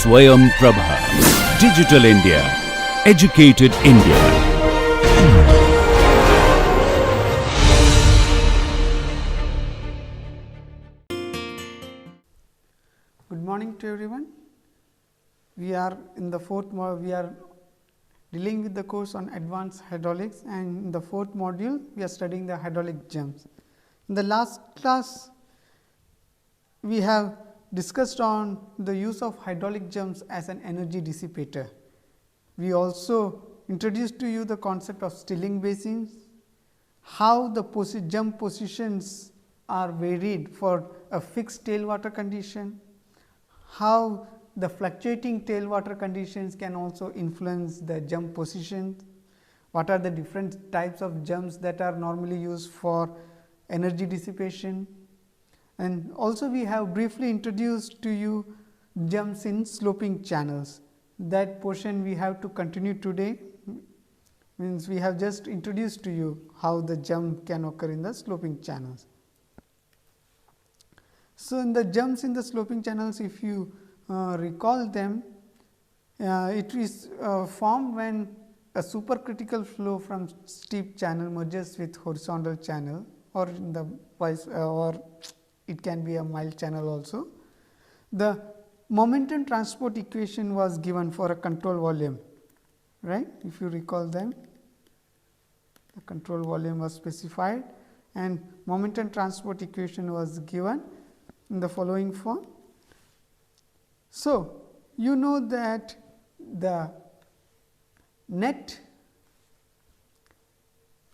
Swayam Prabha. Digital India. Educated India. Good morning to everyone. We are in the we are dealing with the course on advanced hydraulics, and in the fourth module we are studying the hydraulic jumps. In the last class we have discussed on the use of hydraulic jumps as an energy dissipator. We also introduced to you the concept of stilling basins, how the jump positions are varied for a fixed tailwater condition, how the fluctuating tailwater conditions can also influence the jump position, what are the different types of jumps that are normally used for energy dissipation, and also we have briefly introduced to you jumps in sloping channels. That portion we have to continue today, means we have just introduced to you how the jump can occur in the sloping channels. So, in the jumps in the sloping channels, if you recall them, it is formed when a supercritical flow from steep channel merges with horizontal channel, or in the or it can be a mild channel also. The momentum transport equation was given for a control volume, right? If you recall them, the control volume was specified and momentum transport equation was given in the following form. So, you know that the net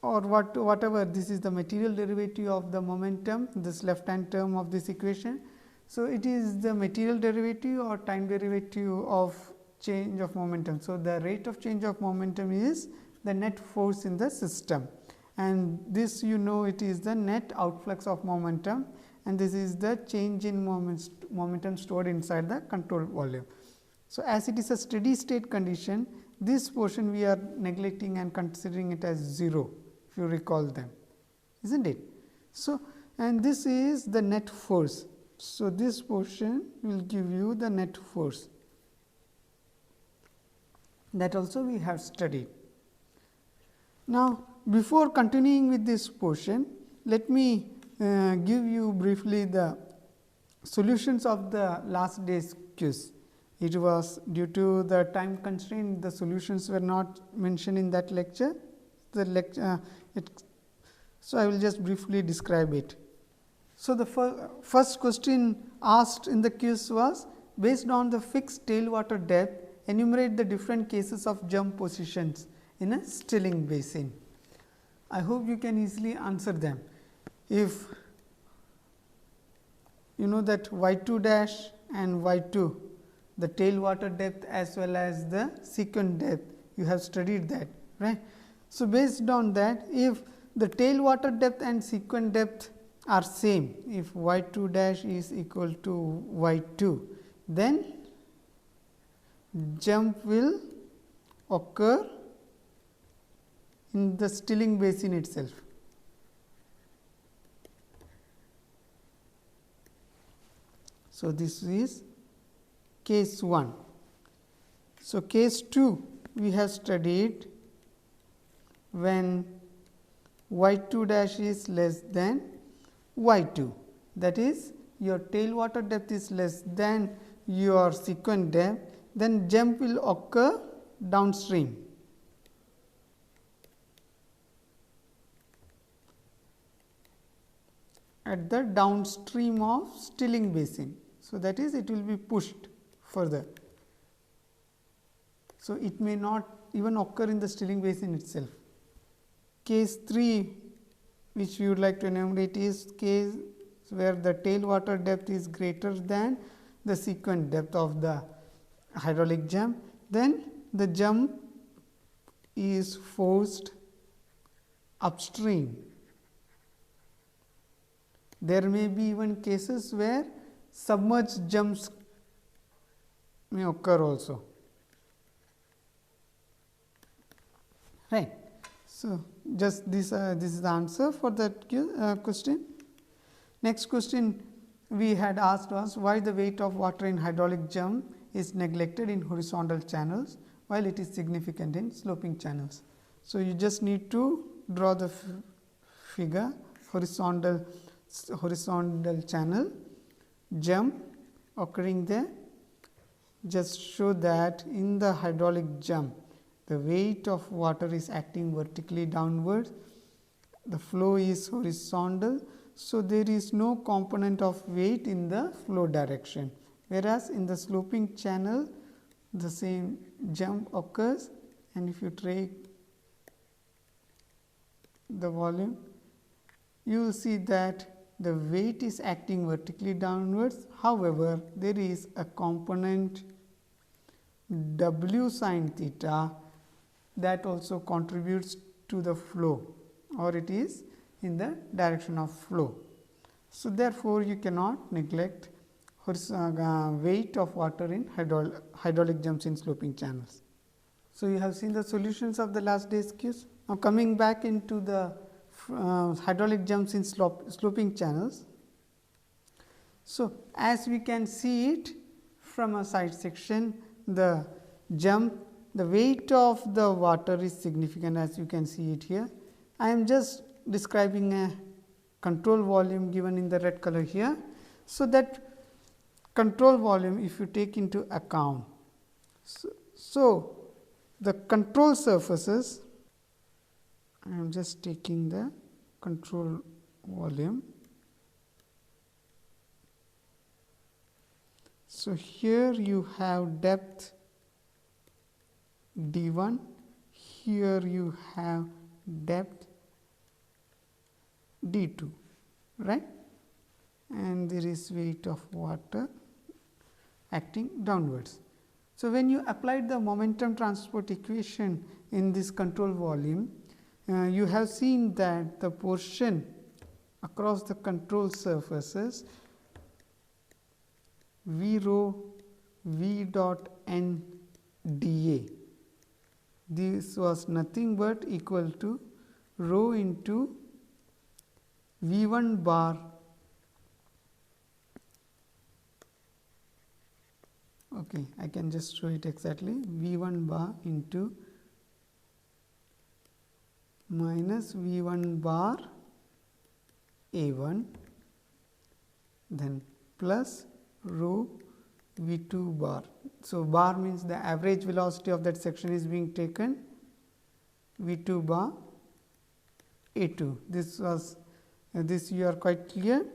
or whatever, this is the material derivative of the momentum, this left hand term of this equation. So, it is the material derivative or time derivative of change of momentum. So, the rate of change of momentum is the net force in the system, and this you know it is the net outflux of momentum, and this is the change in momentum stored inside the control volume. So, as it is a steady state condition, this portion we are neglecting and considering it as 0, if you recall them, isn't it? So, and this is the net force. So, this portion will give you the net force, that also we have studied. Now, before continuing with this portion, let me give you briefly the solutions of the last day's quiz. It was due to the time constraint, the solutions were not mentioned in that lecture. So, I will just briefly describe it. So, the first question asked in the quiz was, based on the fixed tailwater depth, enumerate the different cases of jump positions in a stilling basin. I hope you can easily answer them. If you know that y 2 dash and y 2, the tailwater depth as well as the sequent depth, you have studied that, right. So, based on that, if the tailwater depth and sequent depth are same, if y 2 dash is equal to y 2, then jump will occur in the stilling basin itself. So, this is case 1. So, case 2 we have studied when y 2 dash is less than y 2, that is your tailwater depth is less than your sequent depth, then jump will occur downstream. At the downstream of stilling basin. So, that is it will be pushed further. So, it may not even occur in the stilling basin itself. Case 3 which we would like to enumerate is case where the tailwater depth is greater than the sequent depth of the hydraulic jump, then the jump is forced upstream. There may be even cases where submerged jumps may occur also, right. So, just this is the answer for that question. Next question we had asked was, why the weight of water in hydraulic jump is neglected in horizontal channels, while it is significant in sloping channels. So, you just need to draw the figure horizontal channel jump occurring there. Just show that in the hydraulic jump, the weight of water is acting vertically downwards, the flow is horizontal. So, there is no component of weight in the flow direction, whereas in the sloping channel the same jump occurs, and if you take the volume, you will see that the weight is acting vertically downwards. However, there is a component w sin theta that also contributes to the flow, or it is in the direction of flow. So, therefore, you cannot neglect weight of water in hydraulic jumps in sloping channels. So, you have seen the solutions of the last day's quiz. Now, coming back into the hydraulic jumps in sloping channels. So, as we can see it from a side section, the jump, the weight of the water is significant, as you can see it here. I am just describing a control volume given in the red color here. So, that control volume, if you take into account, so the control surfaces, I am just taking the control volume. So, here you have depth d1, here you have depth d2, right, and there is weight of water acting downwards. So, when you applied the momentum transport equation in this control volume, you have seen that the portion across the control surfaces V rho V dot n dA, this was nothing but equal to rho into V 1 bar okay, I can just show it exactly, V 1 bar into minus V 1 bar A 1, then plus rho V 2 bar. So, bar means the average velocity of that section is being taken, V 2 bar A 2. This was this you are quite clear.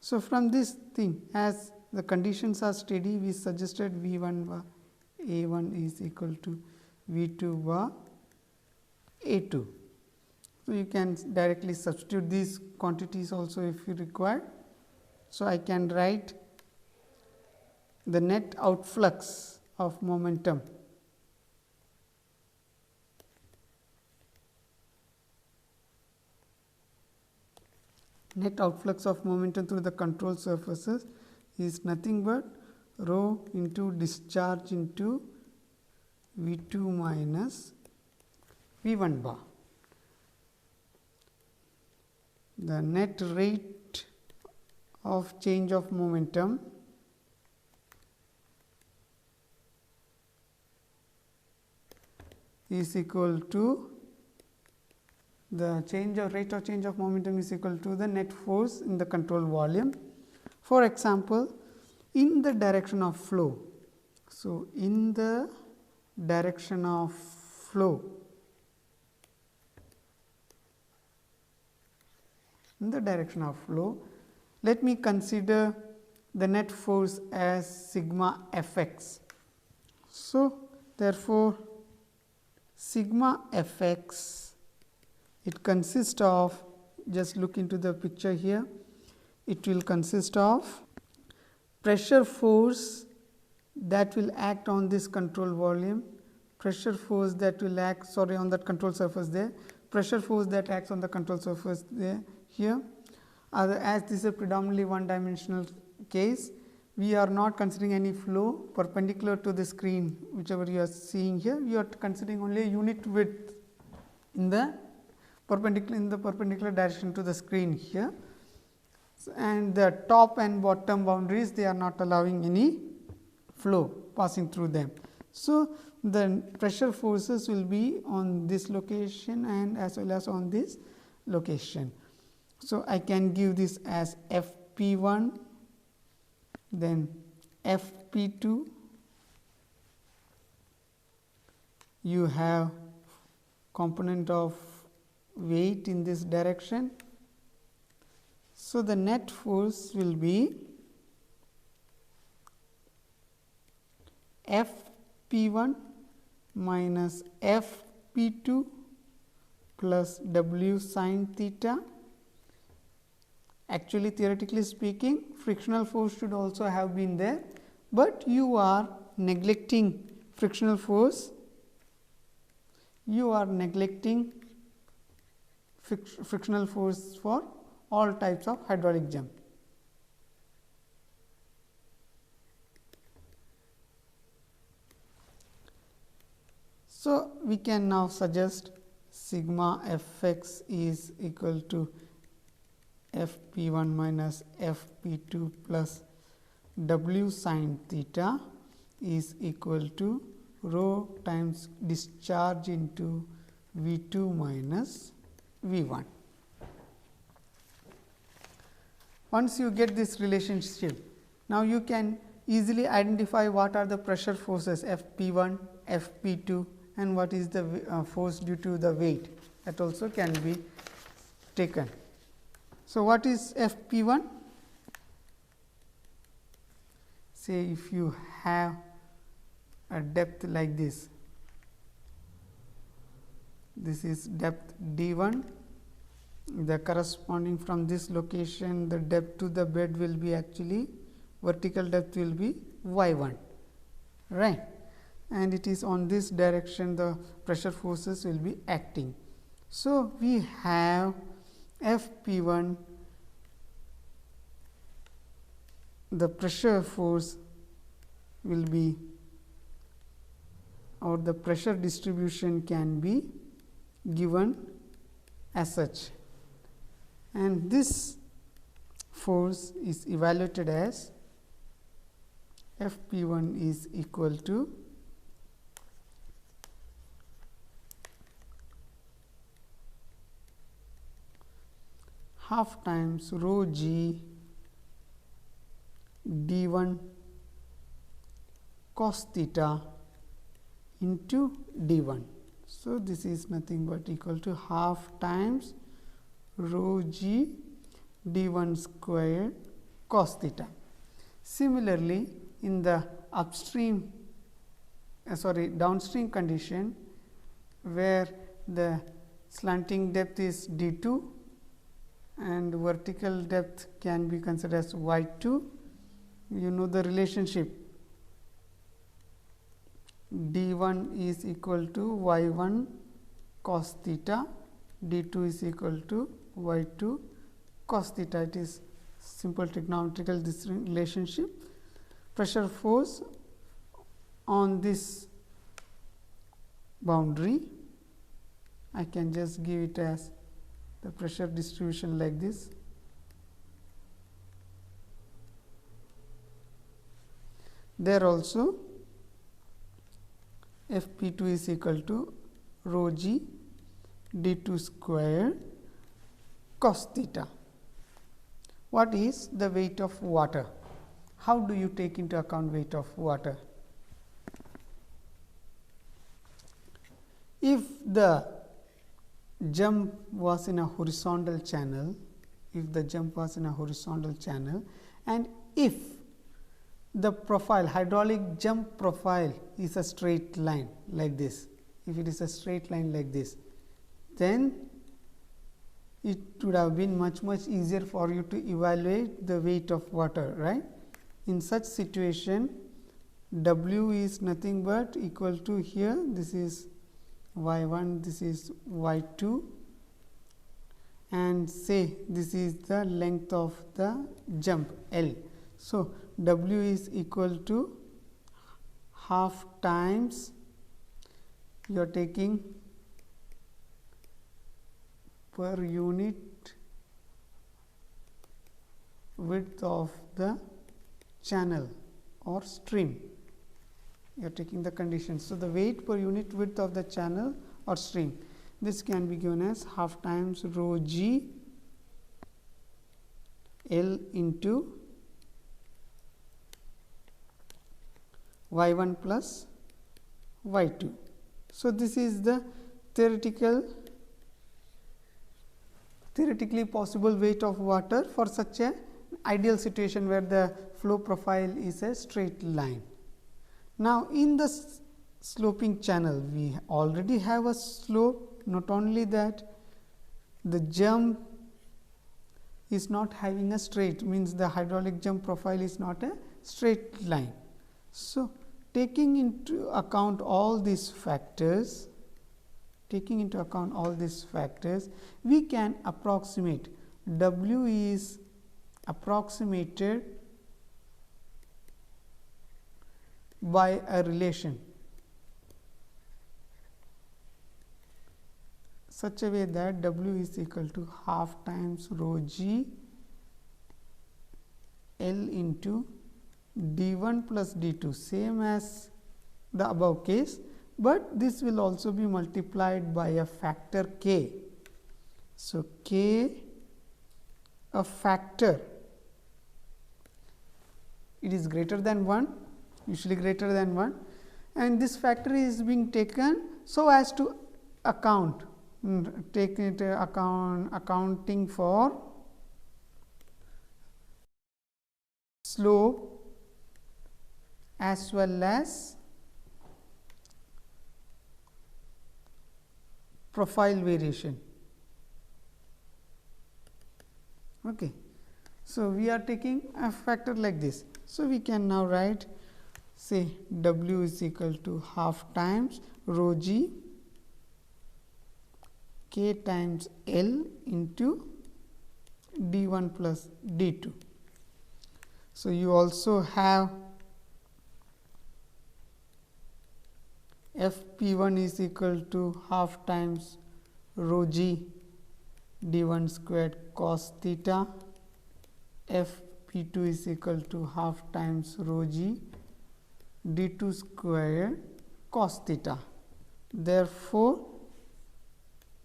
So, from this thing, as the conditions are steady, we suggested V 1 bar A 1 is equal to V 2 bar A 2. So, you can directly substitute these quantities also if you require. So, I can write the net outflux of momentum through the control surfaces is nothing but rho into discharge into V 2 minus V 1 bar. The net rate of change of momentum is equal to the rate of change of momentum is equal to the net force in the control volume. For example, in the direction of flow. So, in the direction of flow, let me consider the net force as sigma Fx. So, therefore, sigma Fx, it consists of, just look into the picture here, it will consist of pressure force that will act on this control volume, pressure force that will act on that control surface there, pressure force that acts on the control surface there here. As this is a predominantly one dimensional case, we are not considering any flow perpendicular to the screen, whichever you are seeing here, you are considering only a unit width in the perpendicular direction to the screen here, and the top and bottom boundaries, they are not allowing any flow passing through them. So, the pressure forces will be on this location and as well as on this location. So, I can give this as Fp1, then Fp2, you have component of weight in this direction. So, the net force will be Fp1 minus Fp2 plus W sin theta. Actually, theoretically speaking, frictional force should also have been there, but you are neglecting frictional force. You are neglecting frictional force for all types of hydraulic jump. So, we can now suggest sigma Fx is equal to Fp1 minus Fp2 plus W sin theta is equal to rho times discharge into V2 minus V1. Once you get this relationship, now you can easily identify what are the pressure forces Fp1, Fp2 and what is the force due to the weight, that also can be taken. So, what is Fp1? Say if you have a depth like this, this is depth d1, the corresponding from this location the depth to the bed will be actually vertical depth will be y1, right, and it is on this direction the pressure forces will be acting. So, we have Fp1, the pressure force will be, or the pressure distribution can be given as such, and this force is evaluated as Fp1 is equal to half times rho g d1 cos theta into d1. So, this is nothing but equal to half times rho g d1 square cos theta. Similarly, in the upstream downstream condition where the slanting depth is d2 and vertical depth can be considered as y2, you know the relationship d1 is equal to y1 cos theta, d2 is equal to y2 cos theta. It is simple trigonometrical this relationship. Pressure force on this boundary, I can just give it as the pressure distribution like this. There also Fp2 is equal to rho g d2 square cos theta. What is the weight of water? How do you take into account weight of water? If the jump was in a horizontal channel, and if the profile, hydraulic jump profile is a straight line like this, if it is a straight line like this, then it would have been much easier for you to evaluate the weight of water, right. In such situation, W is nothing but equal to here, this is y1, this is y2, and say this is the length of the jump L. So, W is equal to half times, you are taking per unit width of the channel or stream, you are taking the conditions. So, the weight per unit width of the channel or stream, this can be given as half times rho g L into y1 plus y2. So, this is the theoretically possible weight of water for such a ideal situation where the flow profile is a straight line. Now, in the sloping channel, we already have a slope. Not only that, the jump is not having a straight, means the hydraulic jump profile is not a straight line. So, taking into account all these factors, we can approximate W is approximated by a relation such a way that W is equal to half times rho g L into d1 plus d2, same as the above case, but this will also be multiplied by a factor k. So, k a factor, it is greater than 1, usually greater than 1, and this factor is being taken so as to account, accounting for slope as well as profile variation. Okay. So, we are taking a factor like this. So, we can now write, say W is equal to half times rho g k times L into d1 plus d2. So, you also have F P1 is equal to half times rho g d1 squared cos theta, F P2 is equal to half times rho g d2 squared cos theta. Therefore,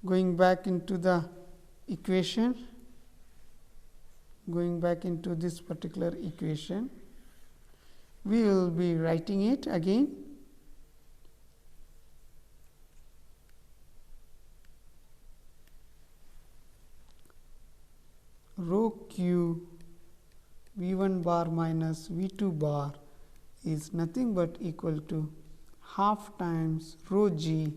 going back into the equation, this particular equation, we will be writing it again. Rho q V1 bar minus V2 bar is nothing but equal to half times rho g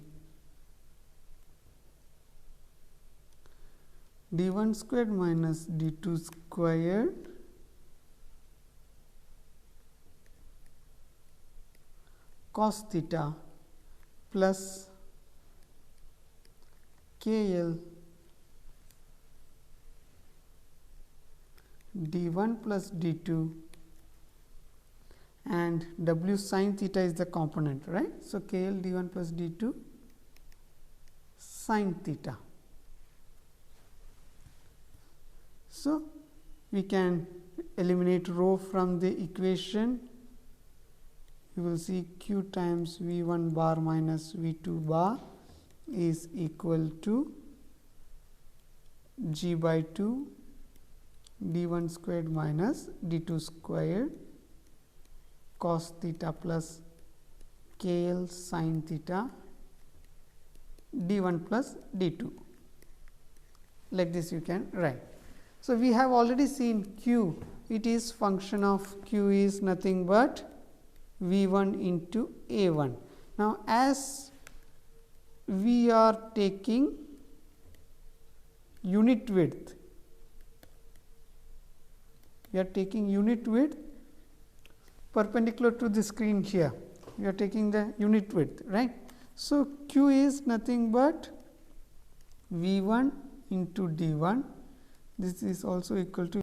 d1 squared minus d2 squared cos theta plus KL d1 plus d2 and W sin theta is the component, right. So, KL d1 plus d2 sin theta. So, we can eliminate rho from the equation. You will see q times V1 bar minus V2 bar is equal to g by 2 d1 squared minus d2 squared cos theta plus KL sin theta d1 plus d2, like this you can write. So, we have already seen q, it is function of q is nothing but V1 into A1. Now, as we are taking unit width, perpendicular to the screen here, we are taking the unit width, right. So, q is nothing but V1 into D1, this is also equal to